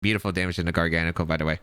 Beautiful damage in the Garganical, by the way.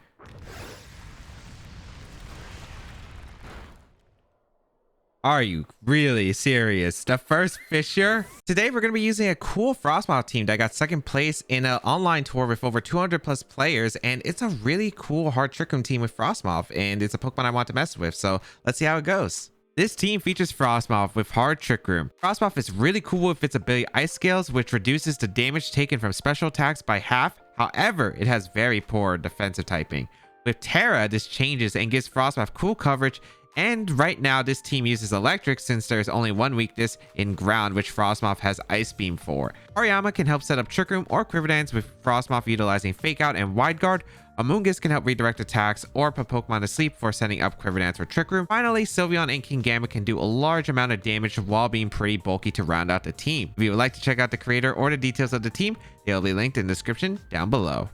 Are you really serious? The first Fisher? Today, we're going to be using a cool Frosmoth team that got second place in an online tour with over 200 plus players. And it's a really cool hard trick room team with Frosmoth. And it's a Pokemon I want to mess with. So let's see how it goes. This team features Frosmoth with hard trick room. Frosmoth is really cool with its ability Ice Scales, which reduces the damage taken from special attacks by half. However, it has very poor defensive typing. With Tera, this changes and gives Frosmoth cool coverage. And right now, this team uses Electric since there's only one weakness in Ground, which Frosmoth has Ice Beam for. Hariyama can help set up Trick Room or Quiver Dance with Frosmoth utilizing Fake Out and Wide Guard. Amoonguss can help redirect attacks or put Pokemon to sleep for setting up Quiver Dance or Trick Room. Finally, Sylveon and Kingambit can do a large amount of damage while being pretty bulky to round out the team. If you would like to check out the creator or the details of the team, they'll be linked in the description down below.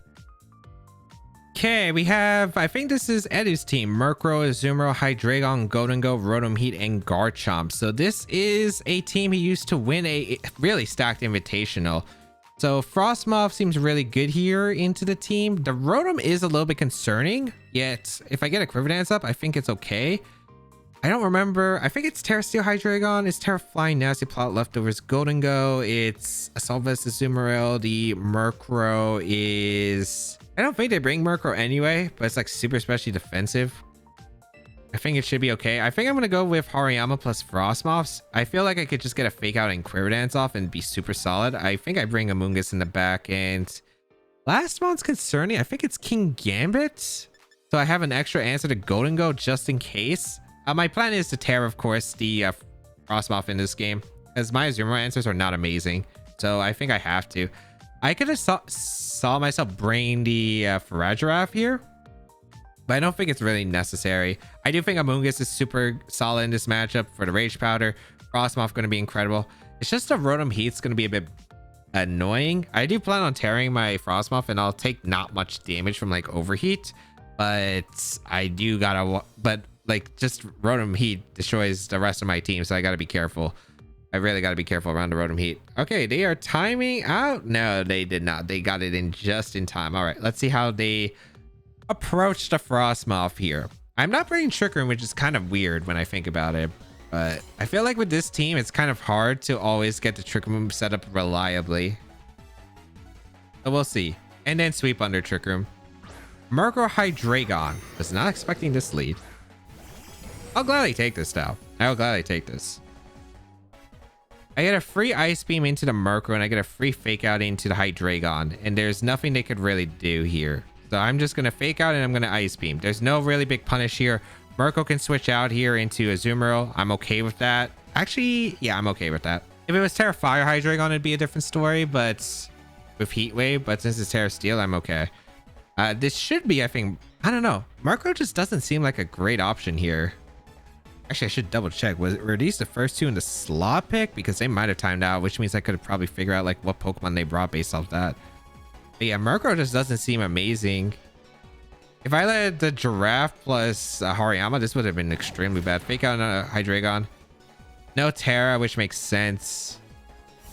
Okay, we have, I think this is Edu's team. Murkrow, Azumarill, Hydreigon, Goldengo, Rotom Heat, and Garchomp. So this is a team he used to win a really stacked invitational. So Frosmoth seems really good here into the team. The Rotom is a little bit concerning, yet if I get a Quiver Dance up, I think it's okay. I don't remember. I think it's Tera Steel Hydreigon. It's Tera Flying Nasty Plot Leftovers Goldengo. It's Assault Vest Azumarill. The Murkrow is... I don't think they bring Murkrow anyway, but it's like super specially defensive. I think it should be okay. I think I'm going to go with Hariyama plus Frosmoths. I feel like I could just get a Fake Out and Quiver Dance off and be super solid. I think I bring Amoonguss in the back. And last one's concerning. I think it's Kingambit. So I have an extra answer to Goldengo just in case. My plan is to tear, of course, the Frosmoth in this game, as my Azumarill answers are not amazing. So I think I have to. I could have saw myself bringing the Faragiraf here, but I don't think it's really necessary. I do think Amoonguss is super solid in this matchup for the Rage Powder. Frosmoth going to be incredible. It's just the Rotom Heat's going to be a bit annoying. I do plan on tearing my Frosmoth, and I'll take not much damage from like Overheat, but I do gotta... But like just Rotom Heat destroys the rest of my team, so I gotta be careful. I really got to be careful around the Rotom Heat. Okay, they are timing out. No, they did not. They got it in just in time. All right, let's see how they approach the Frosmoth here. I'm not bringing Trick Room, which is kind of weird when I think about it. But I feel like with this team, it's kind of hard to always get the Trick Room set up reliably. So we'll see. And then sweep under Trick Room. Murkrow Hydreigon. Was not expecting this lead. I'll gladly take this now. I'll gladly take this. I get a free Ice Beam into the Murkrow, and I get a free Fake Out into the Hydreigon. And there's nothing they could really do here. So I'm just going to Fake Out, and I'm going to Ice Beam. There's no really big punish here. Murkrow can switch out here into Azumarill. I'm okay with that. Actually, yeah, I'm okay with that. If it was Tera Fire Hydreigon, it'd be a different story, but with Heat Wave. But since it's Tera Steel, I'm okay. This should be, I think, I don't know. Murkrow just doesn't seem like a great option here. Actually, I should double check. Were these the first two in the slot pick? Because they might have timed out, which means I could probably figure out like what Pokemon they brought based off that. But yeah, Murkrow just doesn't seem amazing. If I let the Giraffe plus Hariyama, this would have been extremely bad. Fake Out on Hydreigon. No Tera, which makes sense.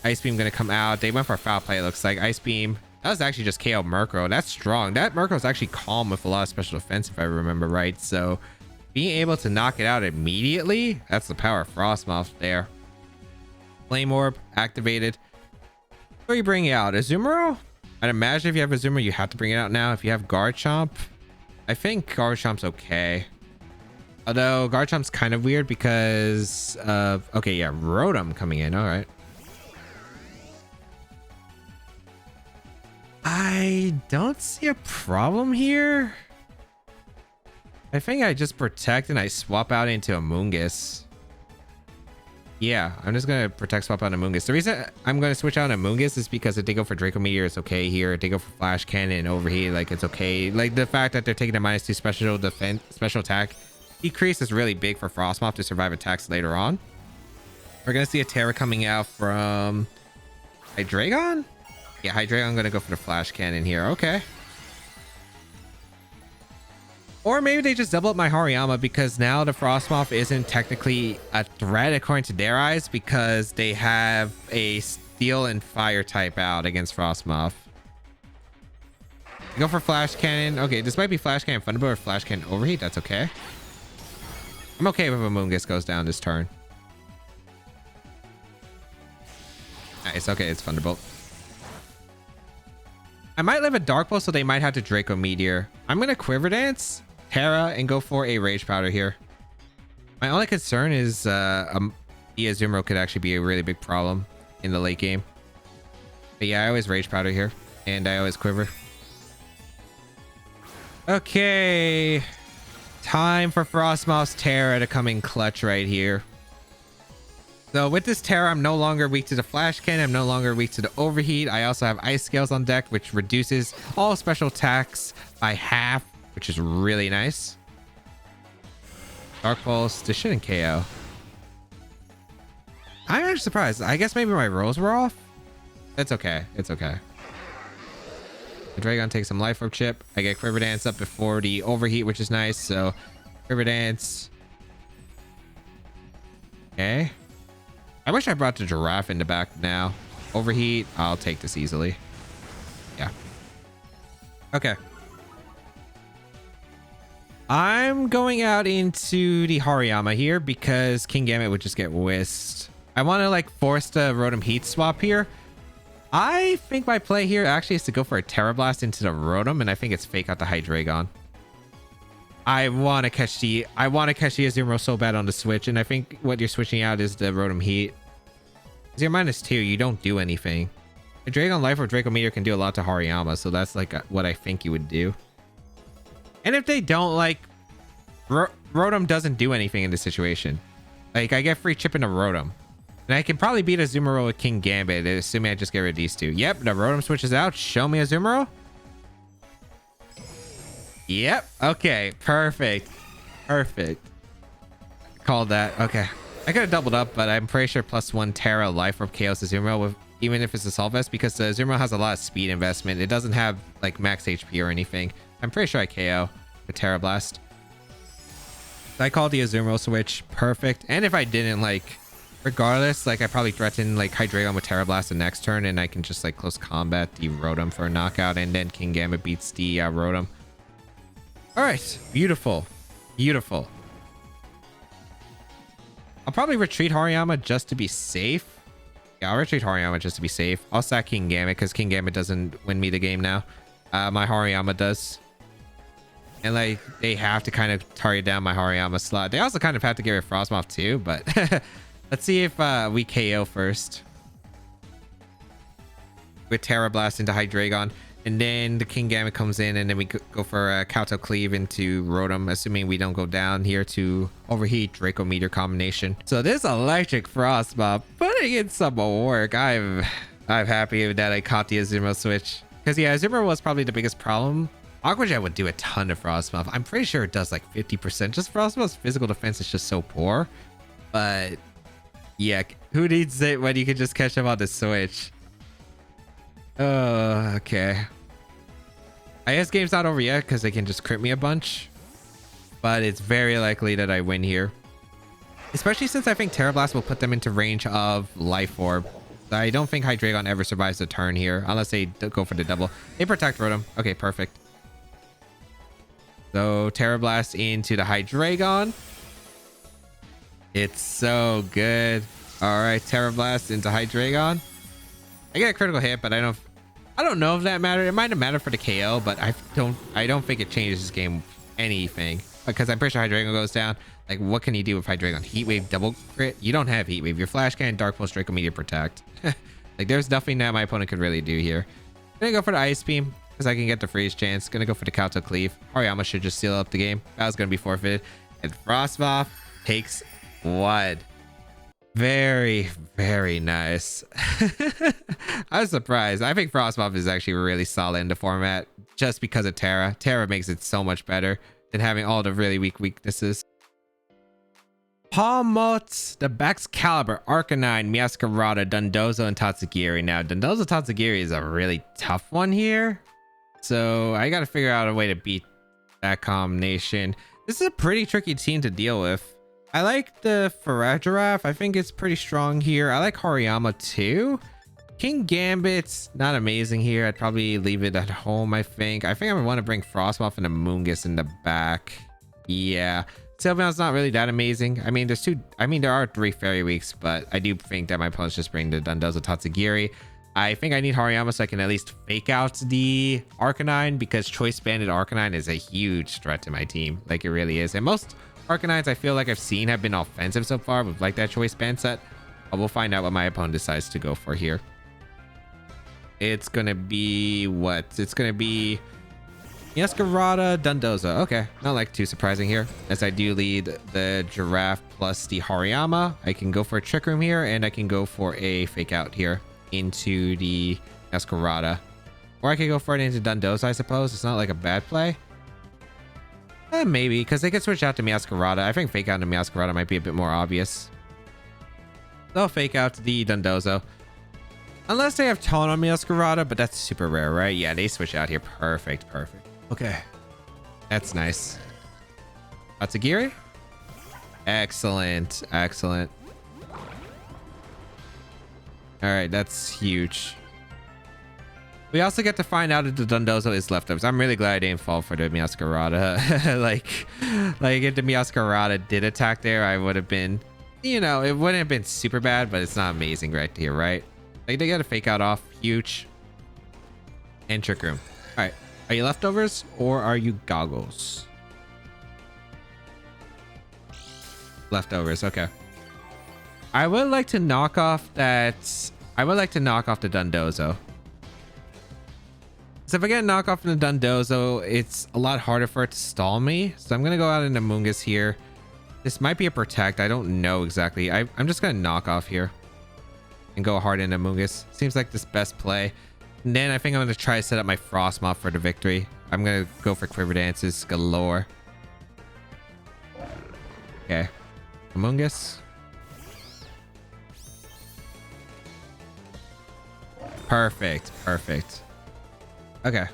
Ice Beam gonna come out. They went for Foul Play, it looks like. Ice Beam. That was actually just KO Murkrow. That's strong. That Murkrow is actually calm with a lot of special defense, if I remember right. So being able to knock it out immediately, that's the power of Frosmoth there. Flame Orb activated. What are you bringing out? Azumarill? I'd imagine if you have Azumarill, you have to bring it out now. If you have Garchomp, I think Garchomp's okay. Although Garchomp's kind of weird because of... Okay, yeah, Rotom coming in. All right. I don't see a problem here. I think I just protect and I swap out into Amoonguss. Yeah, I'm just going to protect, swap out Amoonguss. The reason I'm going to switch out Amoonguss is because if they go for Draco Meteor, it's okay here. If they go for Flash Cannon and Overheat, like it's okay. Like the fact that they're taking a -2 special defense, special attack decrease is really big for Frosmoth to survive attacks later on. We're going to see a Tera coming out from Hydreigon? Yeah, Hydreigon going to go for the Flash Cannon here. Okay. Or maybe they just double up my Hariyama because now the Frosmoth isn't technically a threat according to their eyes because they have a Steel and Fire type out against Frosmoth. Go for Flash Cannon. Okay, this might be Flash Cannon Thunderbolt or Flash Cannon Overheat. That's okay. I'm okay if a Moongus goes down this turn. Nice. Okay, it's Thunderbolt. I might live a Dark Pulse, so they might have to Draco Meteor. I'm going to Quiver Dance, Tera, and go for a Rage Powder here. My only concern is the Azumarill could actually be a really big problem in the late game. But yeah, I always Rage Powder here, and I always Quiver. Okay. Time for Frosmoth's Tera to come in clutch right here. So with this Tera, I'm no longer weak to the Flash Cannon. I'm no longer weak to the Overheat. I also have Ice Scales on deck, which reduces all special attacks by half, which is really nice. Dark Pulse. This shouldn't KO. I'm actually surprised. I guess maybe my rolls were off. It's okay. It's okay. The Dragon takes some Life Orb chip. I get Quiver Dance up before the Overheat, which is nice. So Quiver Dance. Okay. I wish I brought the Giraffe in the back now. Overheat. I'll take this easily. Yeah. Okay. I'm going out into the Hariyama here because Kingambit would just get whisked. I want to like force the Rotom Heat swap here. I think my play here actually is to go for a Terra Blast into the Rotom, and I think it's fake out the Hydreigon. I want to catch the Azumarill so bad on the switch, and I think what you're switching out is the Rotom Heat. Because you're -2, you don't do anything. A Dragon Life or Draco Meteor can do a lot to Hariyama, so that's like what I think you would do. And if they don't, like, Rotom doesn't do anything in this situation. Like, I get free chip into Rotom. And I can probably beat Azumarill with Kingambit, assuming I just get rid of these two. Yep, the Rotom switches out. Show me Azumarill. Yep. Okay. Perfect. Perfect. Called that. Okay. I could have doubled up, but I'm pretty sure +1 Tera Life Orb KOs Azumarill with, even if it's a Assault Vest, because the Azumarill has a lot of speed investment. It doesn't have like max HP or anything. I'm pretty sure I KO with Tera Blast. I called the Azumarill switch. Perfect. And if I didn't, like, regardless, like, I probably threaten like Hydreigon with Tera Blast the next turn, and I can just like close combat the Rotom for a knockout, and then Kingambit beats the Rotom. All right, beautiful, beautiful. I'll probably retreat Hariyama just to be safe. Yeah, I'll retreat Hariyama just to be safe. I'll sack Kingambit because Kingambit doesn't win me the game now. My Hariyama does. And like, they have to kind of target down my Hariyama slot. They also kind of have to get rid of Frosmoth too, but let's see if we KO first. With Tera Blast into Hydreigon. And then the Kingambit comes in, and then we go for a Kowtow Cleave into Rotom, assuming we don't go down here to Overheat Draco Meteor combination. So this Electric Frosmoth putting in some work. I'm happy that I caught the Azumarill switch. Because yeah, Azumarill was probably the biggest problem. Aqua Jet would do a ton of Frosmoth. I'm pretty sure it does like 50%. Just Frosmoth's physical defense is just so poor. But yeah, who needs it when you can just catch him on the switch? Oh, okay. I guess game's not over yet because they can just crit me a bunch. But it's very likely that I win here. Especially since I think Tera Blast will put them into range of Life Orb. I don't think Hydreigon ever survives the turn here unless they go for the double. They protect Rotom. Okay, perfect. So Tera Blast into the Hydreigon. It's so good. All right, Tera Blast into Hydreigon. I get a critical hit, but I don't know if that mattered. It might have mattered for the KO, but I don't think it changes this game anything, because I'm pretty sure Hydreigon goes down. Like, what can you do with Hydreigon? Heat Wave double crit? You don't have Heat Wave. Your Flash Cannon, Dark Pulse, Draco Meteor protect. Like, there's nothing that my opponent could really do here. Gonna go for the Ice Beam because I can get the freeze chance. Gonna go for the Kowtow Cleave. Hariyama should just seal up the game. That was gonna be forfeited. And Frosmoth takes one. Very, very nice. I was surprised. I think Frosmoth is actually really solid in the format just because of Tera. Tera makes it so much better than having all the really weak weaknesses. Palmot, the Baxcalibur, Arcanine, Meowscarada, Dondozo, and Tatsugiri. Now, Dondozo Tatsugiri is a really tough one here. So I got to figure out a way to beat that combination. This is a pretty tricky team to deal with. I like the Faragiraffe. I think it's pretty strong here. I like Hariyama too. King Gambit's not amazing here. I'd probably leave it at home, I think. I would want to bring Frosmoth and Amoonguss in the back. Yeah. Sylveon's not really that amazing. I mean, there are 3 Fairy Weeks, but I do think that my opponents just bring the Dondozo Tatsugiri. I think I need Hariyama so I can at least fake out the Arcanine, because Choice Banded Arcanine is a huge threat to my team. Like, it really is. And most Arcanines I feel like I've seen have been offensive so far with like that Choice Band set. But we'll find out what my opponent decides to go for here. It's gonna be what? It's gonna be Yaskarada, Dondozo. Okay, not like too surprising here, as I do lead the Giraffe plus the Hariyama. I can go for a Trick Room here, and I can go for a Fake Out here into the Yaskarada. Or I could go for it into Dondozo, I suppose. It's not like a bad play. Maybe, because they could switch out to Meowscarada. I think Fake Out to Meowscarada might be a bit more obvious. So I'll Fake Out the Dondozo. Unless they have Tone on Meowscarada, but that's super rare, right? Yeah, they switch out here. Perfect, perfect. Okay. That's nice. Tatsugiri? Excellent, excellent. All right, that's huge. We also get to find out if the Dondozo is leftovers. I'm really glad I didn't fall for the Meowscarada. like if the Meowscarada did attack there, I would have been, you know, it wouldn't have been super bad, but it's not amazing right here, right? Like, they got a Fake Out off. Huge. And Trick Room. All right. Are you leftovers or are you goggles? Leftovers. Okay. I would like to knock off that. I would like to knock off the Dondozo. So if I get a knock off in the Dondozo, it's a lot harder for it to stall me. So I'm going to go out into Amoonguss here. This might be a Protect. I don't know exactly. I'm just going to knock off here. And go hard into Amoonguss. Seems like this best play. And then I think I'm going to try to set up my Frosmoth for the victory. I'm going to go for Quiver Dances galore. Okay. Amoonguss. Perfect. Perfect. Okay.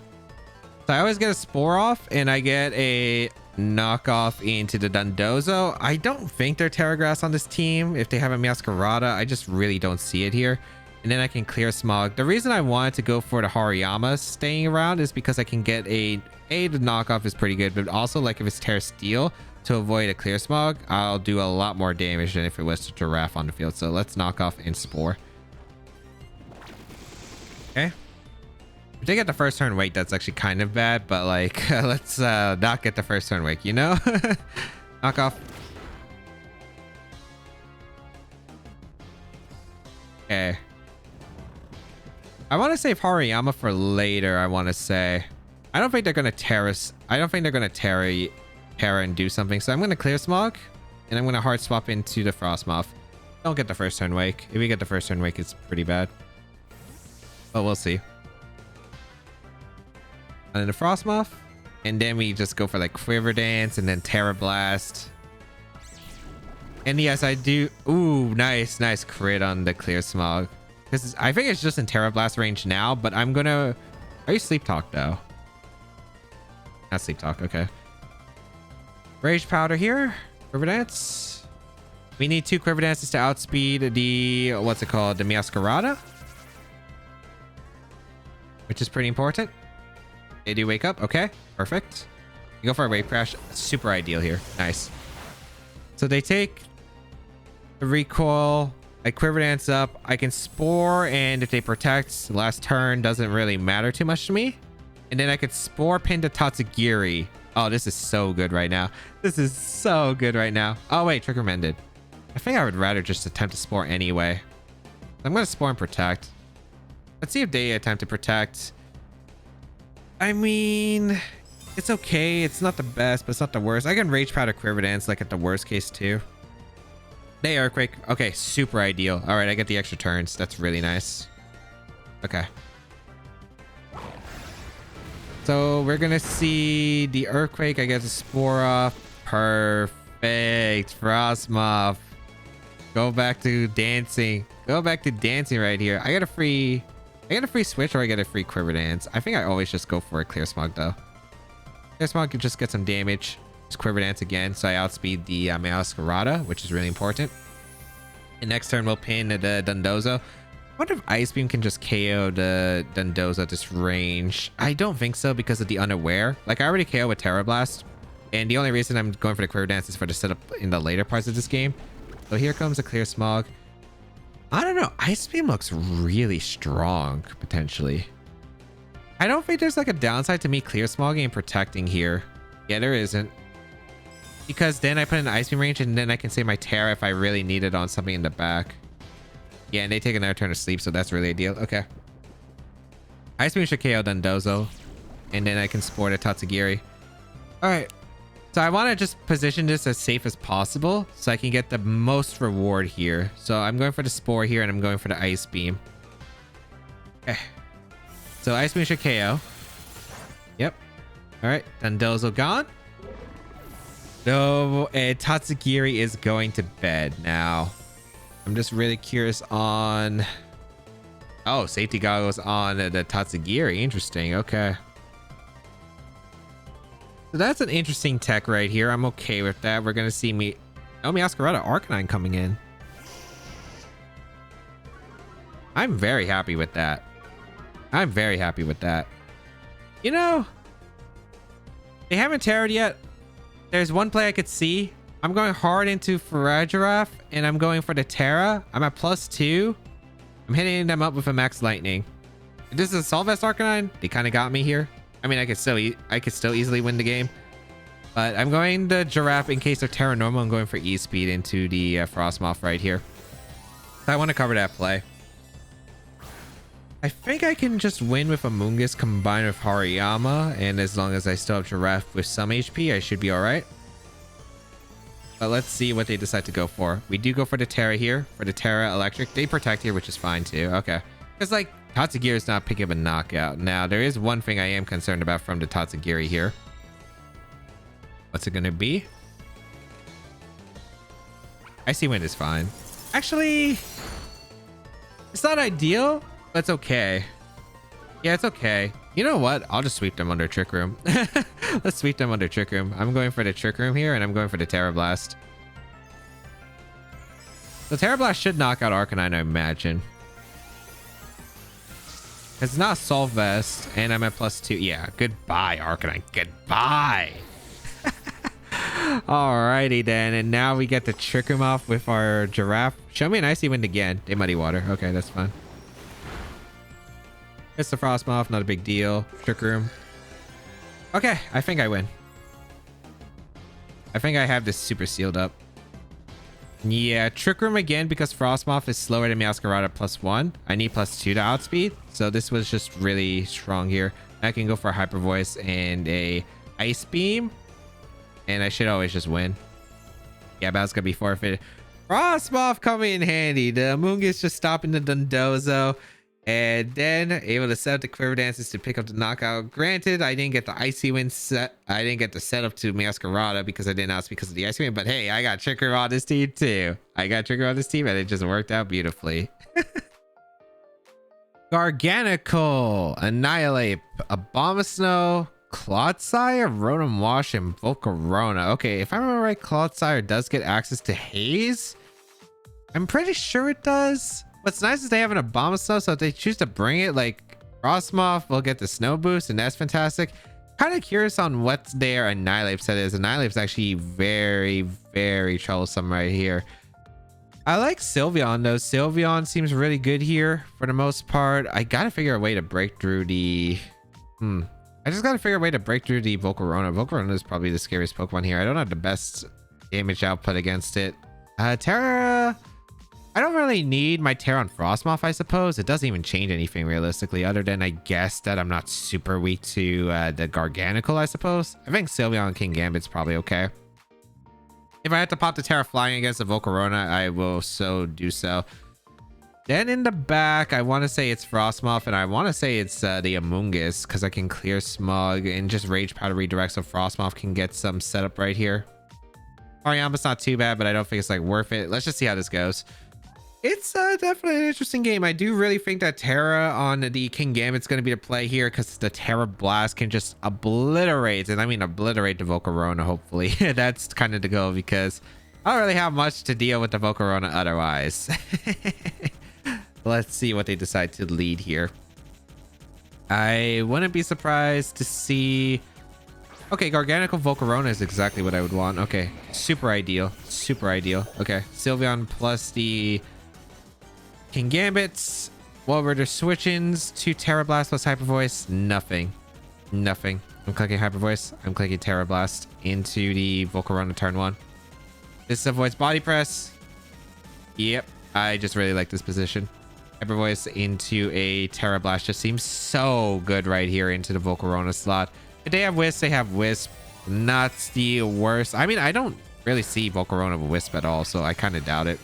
So I always get a Spore off and I get a knockoff into the Dondozo. I don't think they're Tera Grass on this team. If they have a Meowscarada, I just really don't see it here. And then I can clear Smog. The reason I wanted to go for the Hariyama staying around is because I can get the knockoff is pretty good, but also like if it's Tera Steel to avoid a clear Smog, I'll do a lot more damage than if it was Giraffe on the field. So let's knock off and Spore. Okay. If they get the first turn wake, that's actually kind of bad, but like let's not get the first turn wake, you know? Knock off. Okay. I want to save Hariyama for later, I want to say. I don't think they're going to Tera. I don't think they're going to Tera and do something. So I'm going to clear Smog and I'm going to hard swap into the Frosmoth. Don't get the first turn wake. If we get the first turn wake, it's pretty bad. But we'll see. And then the Frosmoth, and then we just go for like Quiver Dance and then Tera Blast. And yes, I do. Ooh, nice crit on the clear Smog. Because I think it's just in Tera Blast range now, but I'm gonna. Are you Sleep Talk though? Not Sleep Talk. Okay. Rage Powder here. Quiver Dance. We need 2 Quiver Dances to outspeed the what's it called? The Meowscarada, which is pretty important. They do wake up. Okay, perfect. You go for a Wave Crash. Super ideal here. Nice. So they take the recoil. I Quiver Dance up. I can Spore, and if they protect, last turn doesn't really matter too much to me. And then I could Spore Pin to Tatsugiri. Oh, this is so good right now. This is so good right now. Oh, wait. Trick Room ended. I think I would rather just attempt to Spore anyway. I'm going to Spore and Protect. Let's see if they attempt to Protect. I mean, it's okay. It's not the best, but it's not the worst. I can Rage Powder Quiver Dance like at the worst case too. They Earthquake. Okay, super ideal. All right, I get the extra turns. That's really nice. Okay. So we're going to see the Earthquake. I get the Spore off. Perfect. Frosmoth. Go back to dancing. Go back to dancing right here. I get a free switch or I get a free Quiver Dance. I think I always just go for a Clear Smog though. Clear Smog can just get some damage. Just Quiver Dance again, so I outspeed the Meowscarada, which is really important. And next turn we'll pin the Dondozo. wonder if Ice Beam can just KO the Dundozo at this range. I don't think so because of the unaware. Like, I already KO with Terra Blast. And the only reason I'm going for the Quiver Dance is for the setup in the later parts of this game. So here comes a Clear Smog. I don't know. Ice Beam looks really strong, potentially. I don't think there's like a downside to me Clear Smogging and protecting here. Yeah, there isn't. Because then I put in Ice Beam range and then I can save my Tera if I really need it on something in the back. Yeah, and they take another turn to sleep, so that's really ideal. Okay. Ice Beam should KO Dundozo. And then I can sport a Tatsugiri. Alright. So I want to just position this as safe as possible so I can get the most reward here. So I'm going for the Spore here and I'm going for the Ice Beam. Okay. So Ice Beam should KO. Yep. Alright. Dundozo gone. No, and Tatsugiri is going to bed now. I'm just really curious on... Oh, safety goggles on the Tatsugiri. Interesting. Okay. So that's an interesting tech right here. I'm okay with that. We're going to see me... Oh, Meowscarada Arcanine coming in. I'm very happy with that. I'm very happy with that. You know, they haven't Terra'd yet. There's one play I could see. I'm going hard into Farigiraf and I'm going for the Tera. I'm at +2. I'm hitting them up with a Max Lightning. If this is a Solvest Arcanine, they kind of got me here. I mean, I could still easily win the game. But I'm going the Giraffe in case of Terra Normal. I'm going for E-Speed into the Frosmoth right here. So I want to cover that play. I think I can just win with Amoonguss combined with Hariyama, and as long as I still have Giraffe with some HP, I should be alright. But let's see what they decide to go for. We do go for the Tera here, for the Tera Electric. They protect here, which is fine too. Okay. Because like, Tatsugiri is not picking up a knockout. Now, there is one thing I am concerned about from the Tatsugiri here. What's it going to be? Icy Wind is fine. Actually, it's not ideal. That's okay. Yeah, it's okay. You know what? I'll just sweep them under Trick Room. Let's sweep them under Trick Room. I'm going for the Trick Room here, and I'm going for the Tera Blast. The Tera Blast should knock out Arcanine, I imagine. It's not Soul Vest, and I'm at +2. Yeah, goodbye, Arcanine. Goodbye. Alrighty then, and now we get to Trick Room off with our Giraffe. Show me an Icy Wind again. They Muddy Water. Okay, that's fine. It's the Frosmoth, not a big deal. Trick Room. Okay, I think I win. I think I have this super sealed up. Yeah, Trick Room again because Frosmoth is slower than Meowscarada +1. I need +2 to outspeed. So this was just really strong here. I can go for a Hyper Voice and a Ice Beam. And I should always just win. Yeah, but that's going to be forfeited. Frosmoth coming in handy. The Amoonguss just stopping the Dundozo. And then able to set up the Quiver Dances to pick up the knockout. Granted, I didn't get the Icy Wind set. I didn't get the setup to Meowscarada because I didn't ask because of the Icy Wind. But hey, I got Trick Room on this team too. I got Trick Room on this team and it just worked out beautifully. Garganical, Annihilate, Abomasnow, Clodsire, Rotom Wash, and Volcarona. Okay, if I remember right, Clodsire does get access to Haze. I'm pretty sure it does. What's nice is they have an Abomasnow, so if they choose to bring it, like Frosmoth will get the Snow Boost, and that's fantastic. Kind of curious on what their Annihilate set is. Annihilate is actually very, very troublesome right here. I like Sylveon though. Sylveon seems really good here for the most part. I gotta figure a way to break through the... I just gotta figure a way to break through the Volcarona. Volcarona is probably the scariest Pokemon here. I don't have the best damage output against it. Tera... I don't really need my Tera on Frosmoth, I suppose. It doesn't even change anything realistically, other than I guess that I'm not super weak to the Garganical, I suppose. I think Sylveon and King Gambit's probably okay. If I have to pop the Tera flying against the Volcarona, I will so do so. Then in the back, I want to say it's Frosmoth, and I want to say it's the Amoonguss, because I can clear Smog and just Rage Powder redirect so Frosmoth can get some setup right here. Hariyama's not too bad, but I don't think it's like worth it. Let's just see how this goes. It's definitely an interesting game. I do really think that Tera on the King Gambit's going to be the play here because the Tera Blast can just obliterate, and I mean obliterate the Volcarona, hopefully. That's kind of the goal because I don't really have much to deal with the Volcarona otherwise. Let's see what they decide to lead here. I wouldn't be surprised to see... Okay, Garganical Volcarona is exactly what I would want. Okay, super ideal. Super ideal. Okay, Sylveon plus the King Gambits. What were the switch-ins to Tera Blast plus Hyper Voice? Nothing. Nothing. I'm clicking Hyper Voice. I'm clicking Tera Blast into the Volcarona turn 1. This avoids Body Press. Yep, I just really like this position. Hyper Voice into a Tera Blast just seems so good right here into the Volcarona slot. If they have Wisp, they have Wisp. Not the worst. I mean, I don't really see Volcarona with Wisp at all, so I kind of doubt it.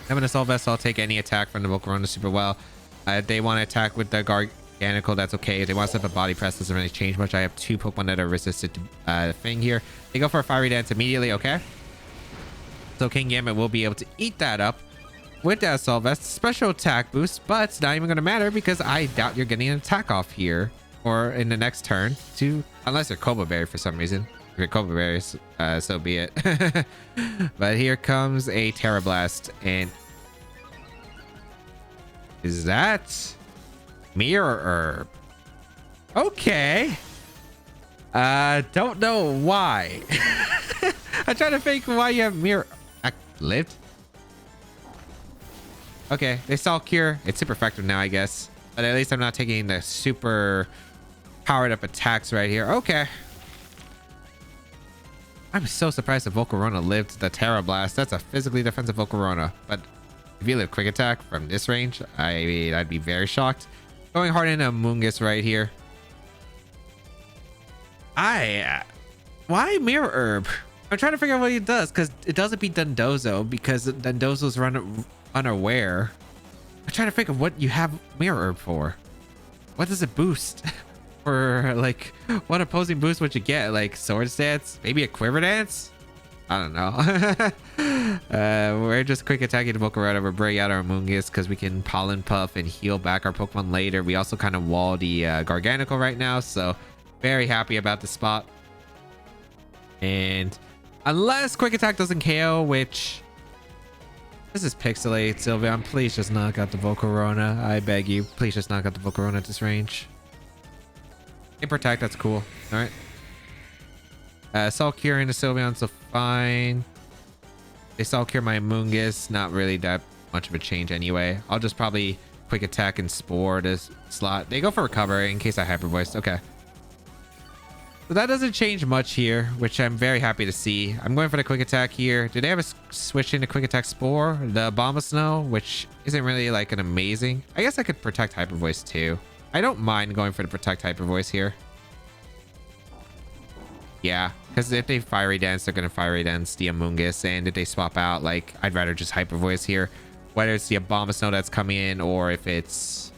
I'm an Assault Vest, so I'll take any attack from the Volcarona super well. If they want to attack with the Garganical, that's okay. If they want to set up a Body Press, doesn't really change much. I have 2 Pokemon that are resistant to thing here. They go for a Fiery Dance immediately, okay? So King Gambit will be able to eat that up with that Assault Vest. Special attack boost, but it's not even going to matter because I doubt you're getting an attack off here or in the next turn, unless you're Cobra Berry for some reason. If you're Cobra Berry, so be it. But here comes a Tera Blast, and is that Mirror Herb? Okay. Don't know why. I'm trying to think why you have Mirror lived. Okay, they saw Cure. It's super effective now, I guess. But at least I'm not taking the super powered up attacks right here. Okay. I'm so surprised that Volcarona lived the Tera Blast. That's a physically defensive Volcarona. But if you live Quick Attack from this range, I mean, I'd be very shocked. Going hard into Mungus right here. Why Mirror Herb? I'm trying to figure out what he does, because it doesn't beat Dundozo, because Dundozo's unaware. I'm trying to figure what you have Mirror Herb for. What does it boost? For like, what opposing boost would you get? Like Swords Dance? Maybe a Quiver Dance? I don't know. We're just quick attacking the Volcarona. We're bringing out our Mungus because we can Pollen Puff and heal back our Pokemon later. We also kind of wall the Garganical right now, so very happy about the spot. And unless Quick Attack doesn't KO, which this is Pixelate, Sylveon, please just knock out the Volcarona. I beg you, please just knock out the Volcarona at this range. Hey, Protect, that's cool. All right. Soul Cure into Sylveon, so fine. They Soul Cure my Mungus, not really that much of a change anyway. I'll just probably Quick Attack and Spore this slot. They go for Recover in case I Hyper Voice. Okay. So that doesn't change much here, which I'm very happy to see. I'm going for the Quick Attack here. Do they have a switch into Quick Attack Spore? The Abomasnow, which isn't really like an amazing... I guess I could Protect Hyper Voice too. I don't mind going for the Protect Hyper Voice here. Yeah, because if they Fiery Dance, they're going to Fiery Dance the Amoonguss. And if they swap out, like, I'd rather just Hyper Voice here. Whether it's the Abomasnow that's coming in or if it's...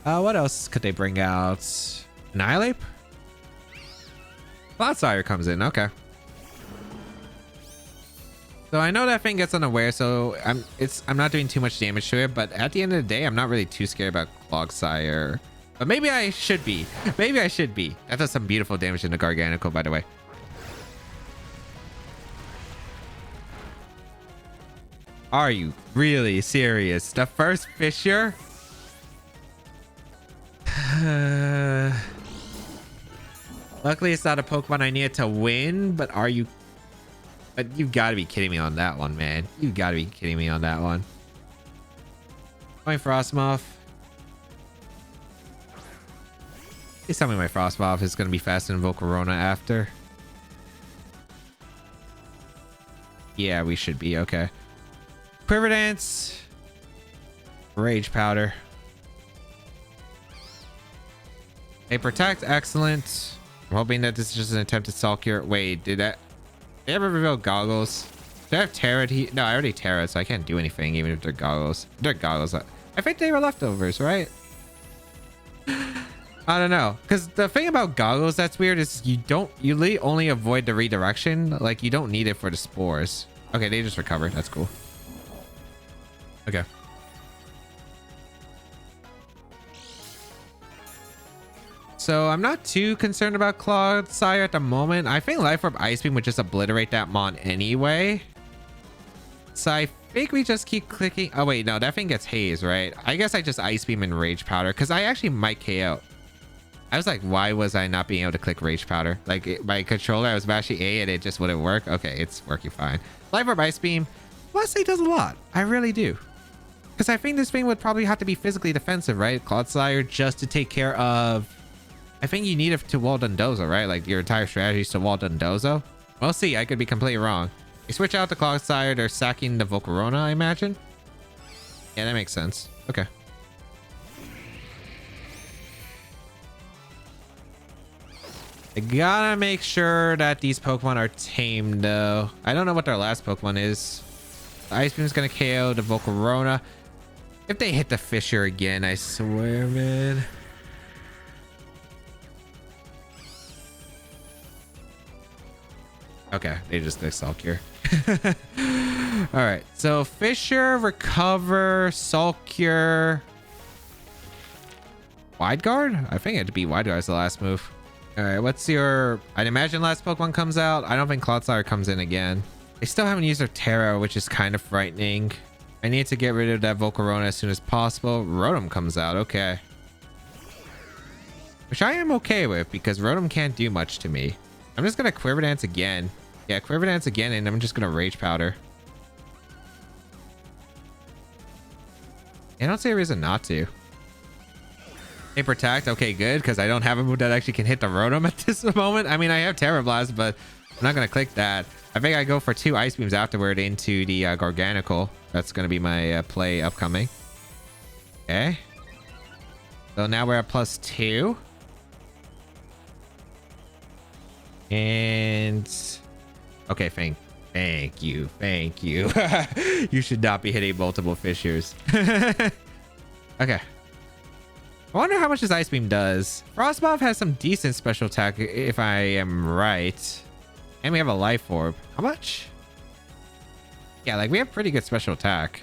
what else could they bring out? Annihilape? Cloudsire comes in. Okay. So I know that thing gets unaware, so I'm not doing too much damage to it, but at the end of the day, I'm not really too scared about Clogsire. But maybe I should be. Maybe I should be. That does some beautiful damage in the Garganical, by the way. Are you really serious? The first Fissure? Luckily, it's not a Pokemon I needed to win, but are you... But you've got to be kidding me on that one, man. You've got to be kidding me on that one. Going Frosmoth. Please tell me my Frosmoth is going to be faster than Volcarona after. Yeah, we should be. Okay. Quiver Dance. Rage Powder. Hey, Protect. Excellent. I'm hoping that this is just an attempt to Soul Cure. Wait, did they ever reveal Goggles? Do I have Tera? No, I already Tera, so I can't do anything even if they're Goggles. If they're Goggles. I think they were leftovers, right? I don't know. Because the thing about Goggles that's weird is you literally only avoid the redirection. Like, you don't need it for the spores. Okay, they just recover. That's cool. Okay. So I'm not too concerned about Clodsire at the moment. I think Life Orb Ice Beam would just obliterate that Mon anyway. So I think we just keep clicking. Oh wait, no, that thing gets haze, right? I guess I just ice beam and rage powder because I actually might KO. I was like, why was I not being able to click rage powder? Like my controller, I was mashing A and it just wouldn't work. Okay, it's working fine. Life Orb ice beam, plus it does a lot. I really do. Because I think this thing would probably have to be physically defensive, right? Clodsire just to take care of... I think you need it to wall Dondozo, right? Like your entire strategy is to wall Dondozo. We'll see. I could be completely wrong. You switch out the Clodsire, they're sacking the Volcarona, I imagine. Yeah, that makes sense. Okay. I gotta make sure that these Pokemon are tamed, though. I don't know what their last Pokemon is. The Ice Beam is gonna KO the Volcarona. If they hit the Fissure again, I swear, man. Okay, they just did Salt Cure. All right, so Fissure, Recover, Salt Cure, Wide Guard? I think it'd be Wide Guard as the last move. All right, what's your... I'd imagine last Pokemon comes out. I don't think Clodsire comes in again. They still haven't used their Tera, which is kind of frightening. I need to get rid of that Volcarona as soon as possible. Rotom comes out, okay. Which I am okay with because Rotom can't do much to me. I'm just gonna Quiver Dance again. Yeah, Quiver Dance again, and I'm just gonna Rage Powder. I don't see a reason not to. Hey, Protect. Okay, good, because I don't have a move that actually can hit the Rotom at this moment. I mean, I have Terra Blast, but I'm not gonna click that. I think I go for 2 Ice Beams afterward into the Garganical. That's gonna be my play upcoming. Okay. So now we're at +2. And okay, thank you. You should not be hitting multiple fissures. Okay. I wonder how much this Ice Beam does. Frosmoth has some decent special attack if I am right. And we have a Life Orb. How much? Yeah, like we have pretty good special attack.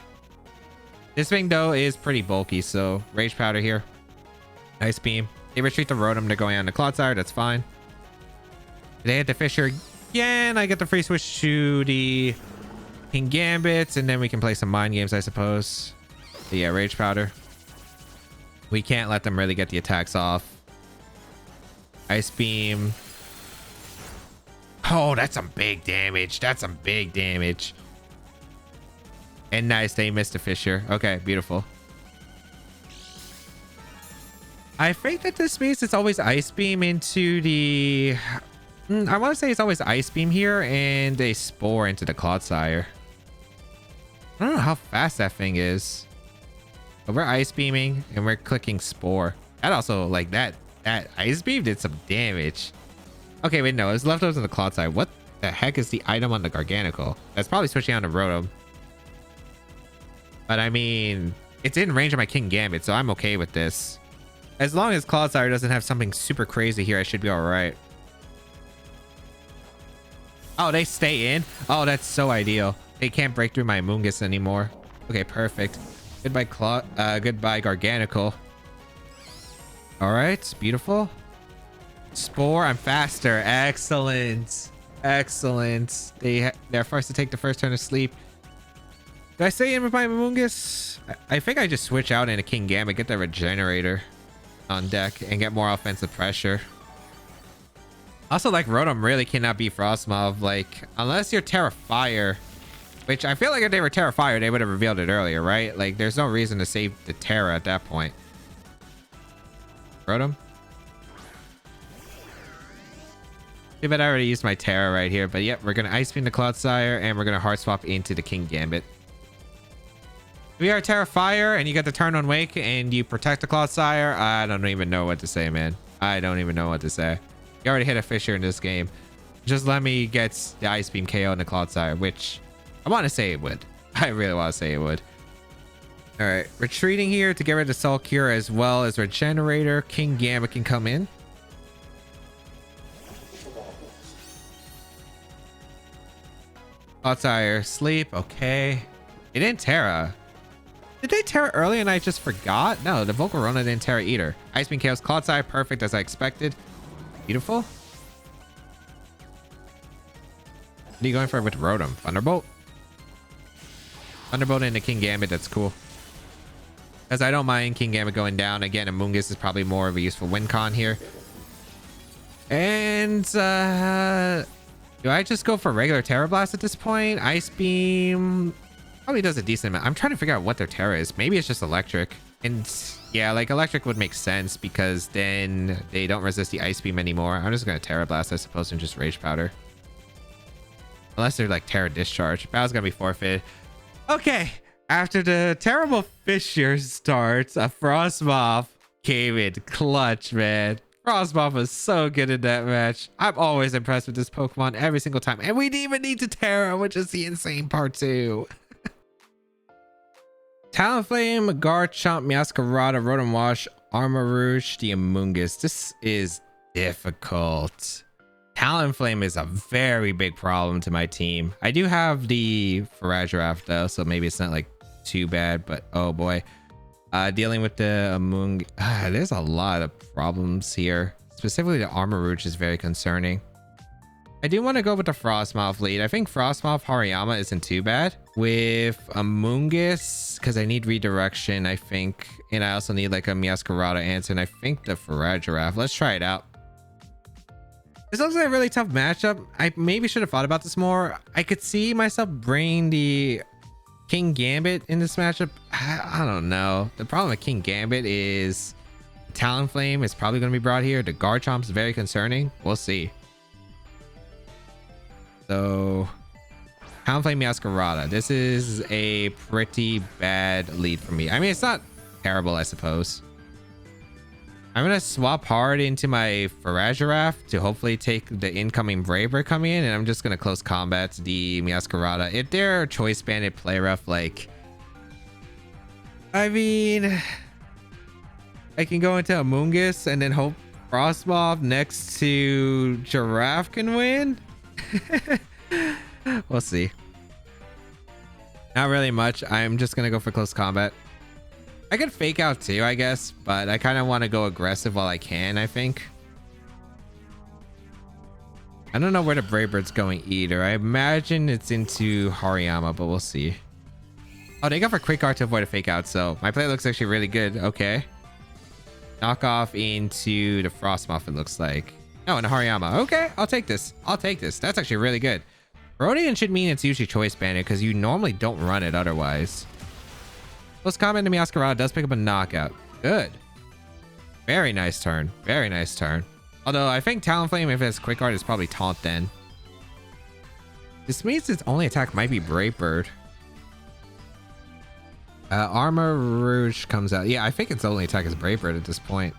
This thing though is pretty bulky, so Rage Powder here. Ice Beam. They retreat the Rotom, they're going on the Clodsire, that's fine. They hit the Fissure again. I get the free switch to the King Gambits, and then we can play some mind games, I suppose. But yeah, Rage Powder. We can't let them really get the attacks off. Ice Beam. Oh, that's some big damage. That's some big damage. And nice, they missed a Fissure. Okay, beautiful. I think that this means it's always Ice Beam into the... I want to say it's always Ice Beam here and a Spore into the Clodsire. I don't know how fast that thing is. But we're Ice Beaming and we're clicking Spore. That also, like, that Ice Beam did some damage. Okay, wait, no, it's leftovers on the Clodsire. What the heck is the item on the Garganical? That's probably switching on to Rotom. But I mean, it's in range of my King Gambit, so I'm okay with this. As long as Clodsire doesn't have something super crazy here, I should be all right. Oh, they stay in? Oh, that's so ideal. They can't break through my Amoonguss anymore. Okay, perfect. Goodbye, goodbye, Garganical. All right, beautiful. Spore, I'm faster. Excellent. Excellent. They're forced to take the first turn of sleep. Did I stay in with my Amoonguss? I think I just switch out in a King Gambit, get the Regenerator on deck, and get more offensive pressure. Also, like, Rotom really cannot beat Frosmoth. Like, unless you're Terra Fire, which I feel like if they were Terra Fire, they would have revealed it earlier, right? Like, there's no reason to save the Terra at that point. Rotom? Too bad I already used my Terra right here, but yep, we're gonna Ice Beam the Clodsire, and we're gonna Hard Swap into the King Gambit. If you are Terra Fire, and you get the turn on Wake, and you protect the Clodsire, I don't even know what to say, man. I don't even know what to say. You already hit a Fissure in this game. Just let me get the Ice Beam KO in the Clodsire, which I want to say it would. I really want to say it would. All right, retreating here to get rid of Salt Cure as well as Regenerator. King Gambit can come in. Clodsire, sleep. Okay. It didn't Terra. Did they Terra early and I just forgot? No, the Volcarona didn't Terra either. Ice Beam KOs Clodsire, perfect as I expected. Beautiful. What are you going for with Rotom? Thunderbolt? Thunderbolt into King Gambit. That's cool. Because I don't mind King Gambit going down. Again, Amoonguss is probably more of a useful win con here. And do I just go for regular Tera Blast at this point? Ice Beam probably does a decent amount. I'm trying to figure out what their Tera is. Maybe it's just electric. And yeah, like electric would make sense because then they don't resist the Ice Beam anymore. I'm just going to Tera Blast, I suppose, and just Rage Powder. Unless they're like Tera Discharge. Battle's going to be forfeit. Okay. After the terrible fissure starts, a Frosmoth came in clutch, man. Frosmoth was so good in that match. I'm always impressed with this Pokemon every single time. And we didn't even need to Tera, which is the insane part too. Talonflame, Garchomp, Meowscarada, Rotom Wash, Armarouge, the Amoonguss. This is difficult. Talonflame is a very big problem to my team. I do have the Faragiraf though, so maybe it's not like too bad, but oh boy. Dealing with the Amoonguss, there's a lot of problems here. Specifically the Armarouge is very concerning. I do want to go with the Frosmoth lead. I think Frosmoth Hariyama isn't too bad. With Amoonguss, because I need redirection, I think. And I also need like a Meowscarada answer, and I think the Faragiraf. Let's try it out. This looks like a really tough matchup. I maybe should have thought about this more. I could see myself bringing the King Gambit in this matchup. I don't know. The problem with King Gambit is Talonflame is probably going to be brought here. The Garchomp is very concerning. We'll see. So Talonflame, Meowscarada. This is a pretty bad lead for me. I mean, it's not terrible, I suppose. I'm going to swap hard into my Faragiraf to hopefully take the incoming Brave Bird coming in, and I'm just going to close combat the Meowscarada. If they're choice banded play rough, like, I mean, I can go into Amoonguss and then hope Frosmoth next to Giraffe can win. We'll see. Not really much. I'm just going to go for close combat. I could fake out too, I guess, but I kind of want to go aggressive while I can, I think. I don't know where the Brave Bird's going either. I imagine it's into Hariyama, but we'll see. Oh, they go for Quick Guard to avoid a fake out, so my play looks actually really good. Okay. Knock off into the Frosmoth, it looks like. Oh, and a Hariyama. Okay, I'll take this. I'll take this. That's actually really good. Rodian should mean it's usually choice banded because you normally don't run it otherwise. Close combat to Meowscarada does pick up a knockout. Good. Very nice turn. Very nice turn. Although I think Talonflame, if it has Quick Guard, is probably Taunt then. This means its only attack might be Brave Bird. Armarouge comes out. Yeah, I think its only attack is Brave Bird at this point.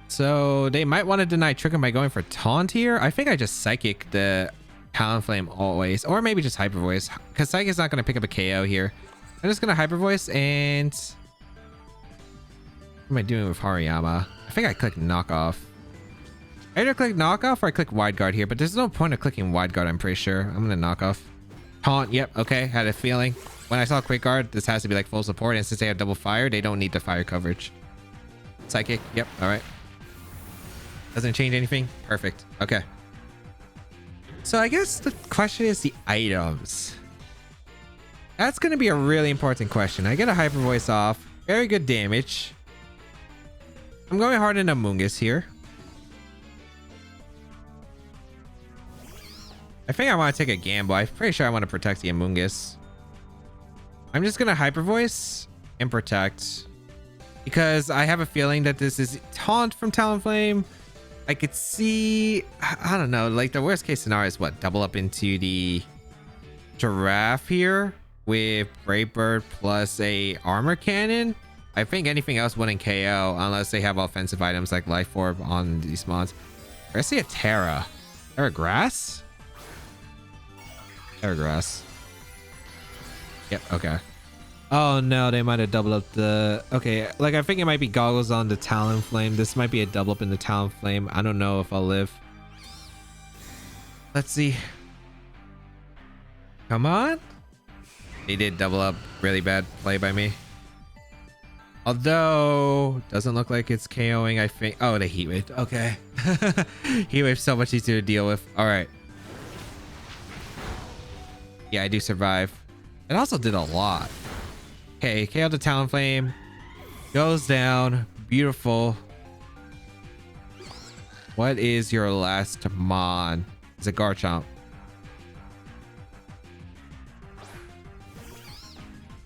So they might want to deny Trick by going for Taunt here. I think I just Psychic the Talonflame always. Or maybe just Hyper Voice. Because Psychic's not going to pick up a KO here. I'm just gonna Hyper Voice and what am I doing with Hariyama? I think I click Knockoff. I either click Knockoff or I click Wide Guard here, but there's no point of clicking Wide Guard, I'm pretty sure. I'm gonna Knockoff. Taunt, yep, okay, had a feeling. When I saw Quick Guard, this has to be like full support, and since they have double fire, they don't need the fire coverage. Psychic, yep, alright. Doesn't change anything? Perfect, okay. So I guess the question is the items. That's going to be a really important question. I get a Hyper Voice off. Very good damage. I'm going hard in Amoonguss here. I think I want to take a gamble. I'm pretty sure I want to protect the Amoonguss. I'm just going to Hyper Voice and protect. Because I have a feeling that this is Taunt from Talonflame. I could see... I don't know. Like the worst case scenario is what? Double up into the Giraffe here. With Brave Bird plus a armor cannon. I think anything else wouldn't KO unless they have offensive items like Life Orb on these mods. I see a Tera. Tera Grass? Tera Grass. Yep, okay. Oh no, they might have doubled up the... Okay, like I think it might be Goggles on the Talonflame. This might be a double up in the Talonflame. I don't know if I'll live. Let's see. Come on. They did double up. Really bad play by me. Although, doesn't look like it's KOing, I think. Oh, the Heat Wave. Okay. Heat Wave so much easier to deal with. All right. Yeah, I do survive. It also did a lot. Okay, KO the Talonflame. Goes down. Beautiful. What is your last mon? Is it Garchomp?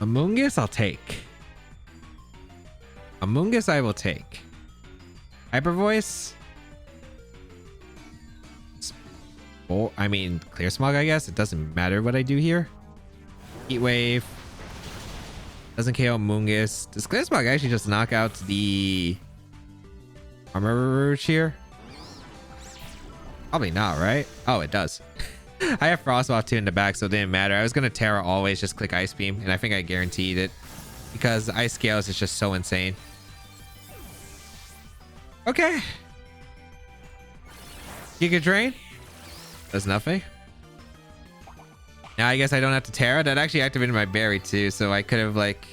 Amoonguss I'll take. Amoonguss I will take. Hyper Voice? Oh, I mean, Clear Smog, I guess. It doesn't matter what I do here. Heat Wave. Doesn't KO Amoonguss. Does Clear Smog actually just knock out the Armor Rouge here? Probably not, right? Oh, it does. I have Frosmoth 2 in the back, so it didn't matter. I was going to Tera always, just click Ice Beam, and I think I guaranteed it because Ice Scales is just so insane. Okay. Giga Drain. Does nothing. Now I guess I don't have to Tera. That actually activated my berry too, so I could have like,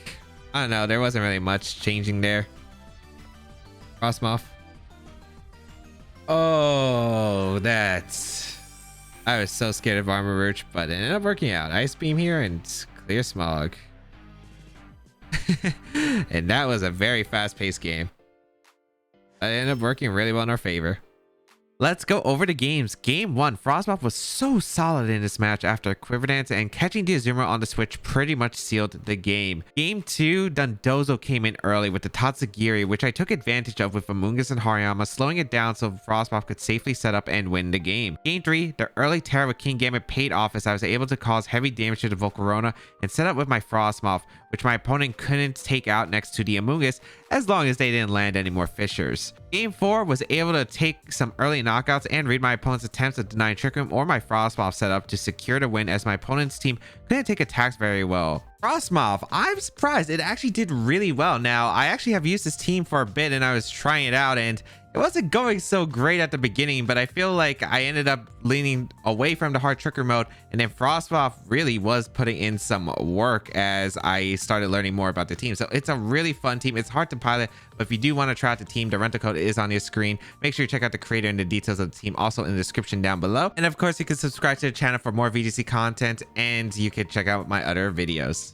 I don't know. There wasn't really much changing there. Frosmoth. Oh, that's... I was so scared of Armor Rouge, but it ended up working out. Ice Beam here and Clear Smog. And that was a very fast-paced game. But it ended up working really well in our favor. Let's go over the games. Game 1, Frosmoth was so solid in this match after Quiver Dance, and catching the Azumarill on the switch pretty much sealed the game. Game 2, Dondozo came in early with the Tatsugiri, which I took advantage of with Amoonguss and Hariyama, slowing it down so Frosmoth could safely set up and win the game. Game 3, the early Tera with King Gambit paid off as I was able to cause heavy damage to the Volcarona and set up with my Frosmoth, which my opponent couldn't take out next to the Amoonguss as long as they didn't land any more fissures. Game 4 was able to take some early knockouts and read my opponent's attempts at denying Trick Room or my Frosmoth setup to secure the win as my opponent's team couldn't take attacks very well. Frosmoth, I'm surprised it actually did really well. Now, I actually have used this team for a bit and I was trying it out and it wasn't going so great at the beginning, but I feel like I ended up leaning away from the hard tricker mode, and then Frosmoth really was putting in some work as I started learning more about the team. So it's a really fun team. It's hard to pilot, but if you do want to try out the team, the rental code is on your screen. Make sure you check out the creator and the details of the team also in the description down below. And of course, you can subscribe to the channel for more VGC content, and you can check out my other videos.